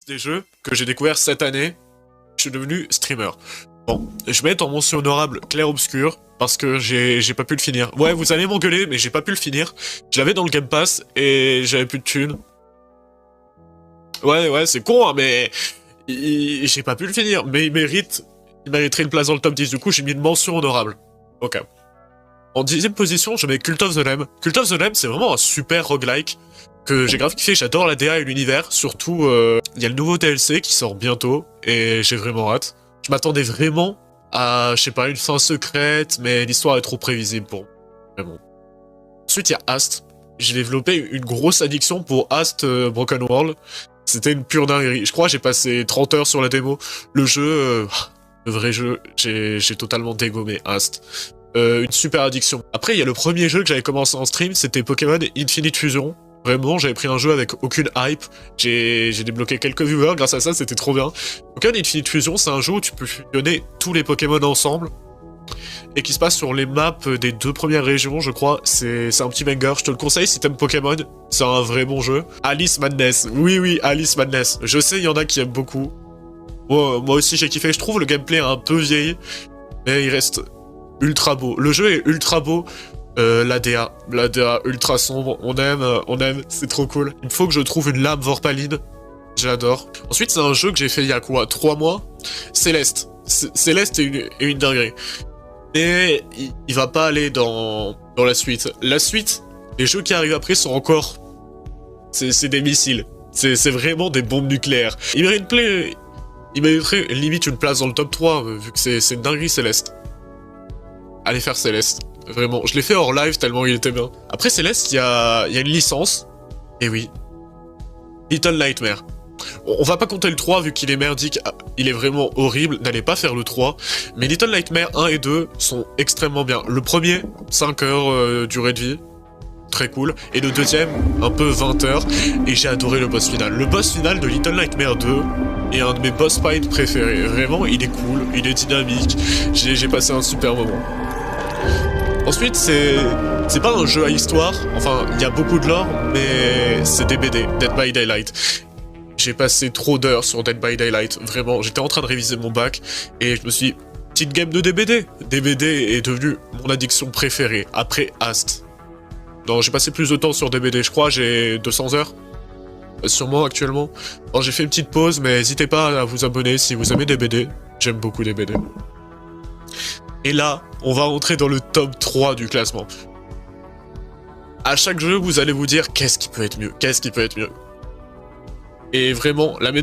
des jeux que j'ai découvert cette année, je suis devenu streamer. Bon, je vais mettre en mention honorable Clair Obscur, parce que j'ai pas pu le finir. Ouais, vous allez m'engueuler, mais j'ai pas pu le finir. Je l'avais dans le Game Pass, et j'avais plus de thunes. Ouais, c'est con, hein, mais... j'ai pas pu le finir, mais il mériterait une place dans le top 10, du coup j'ai mis une mention honorable. Ok. En 10ème position, je mets Cult of the Lamb. Cult of the Lamb, c'est vraiment un super roguelike que j'ai grave kiffé, j'adore la DA et l'univers, surtout il y a le nouveau DLC qui sort bientôt, et j'ai vraiment hâte. Je m'attendais vraiment à, je sais pas, une fin secrète, mais l'histoire est trop prévisible pour moi, vraiment. Ensuite, il y a Ast. J'ai développé une grosse addiction pour Ast Broken World. C'était une pure dinguerie. Je crois que j'ai passé 30 heures sur la démo. Le jeu, le vrai jeu, j'ai totalement dégommé Ast. Une super addiction. Après, il y a le premier jeu que j'avais commencé en stream, c'était Pokémon Infinite Fusion. Vraiment, j'avais pris un jeu avec aucune hype. J'ai débloqué quelques viewers grâce à ça, c'était trop bien. Pokémon Infinite Fusion, c'est un jeu où tu peux fusionner tous les Pokémon ensemble. Et qui se passe sur les maps des 2 premières régions, je crois. C'est un petit banger, je te le conseille si t'aimes Pokémon. C'est un vrai bon jeu. Alice Madness. Oui, Alice Madness. Je sais, il y en a qui aiment beaucoup. Moi aussi, j'ai kiffé. Je trouve le gameplay un peu vieilli, mais il reste ultra beau. Le jeu est ultra beau. La DA ultra sombre. On aime, c'est trop cool. Il faut que je trouve une lame Vorpaline. J'adore. Ensuite, c'est un jeu que j'ai fait il y a quoi, 3 mois. Céleste. Céleste est une dinguerie. Mais il va pas aller dans la suite. La suite, les jeux qui arrivent après sont encore... C'est des missiles. C'est vraiment des bombes nucléaires. Il mériterait limite une place dans le top 3, vu que c'est une dinguerie Céleste. Allez faire Céleste. Vraiment. Je l'ai fait hors live tellement il était bien. Après Céleste, il y a une licence. Et oui. Little Nightmare. On va pas compter le 3 vu qu'il est merdique, il est vraiment horrible, n'allez pas faire le 3. Mais Little Nightmare 1 et 2 sont extrêmement bien. Le premier, 5 heures durée de vie, très cool. Et le deuxième, un peu 20 heures. Et j'ai adoré le boss final. Le boss final de Little Nightmare 2 est un de mes boss fights préférés. Vraiment, il est cool, il est dynamique. J'ai passé un super moment. Ensuite, c'est pas un jeu à histoire. Enfin, il y a beaucoup de lore, mais c'est des BD, Dead by Daylight. J'ai passé trop d'heures sur Dead by Daylight, vraiment, j'étais en train de réviser mon bac, et je me suis dit, petite game de DBD. DBD est devenu mon addiction préférée, après Ast. Non, j'ai passé plus de temps sur DBD, je crois, j'ai 200 heures, sûrement actuellement. Bon, j'ai fait une petite pause, mais n'hésitez pas à vous abonner si vous aimez DBD, j'aime beaucoup DBD. Et là, on va rentrer dans le top 3 du classement. À chaque jeu, vous allez vous dire, qu'est-ce qui peut être mieux? Qu'est-ce qui peut être mieux? Et vraiment, la médaille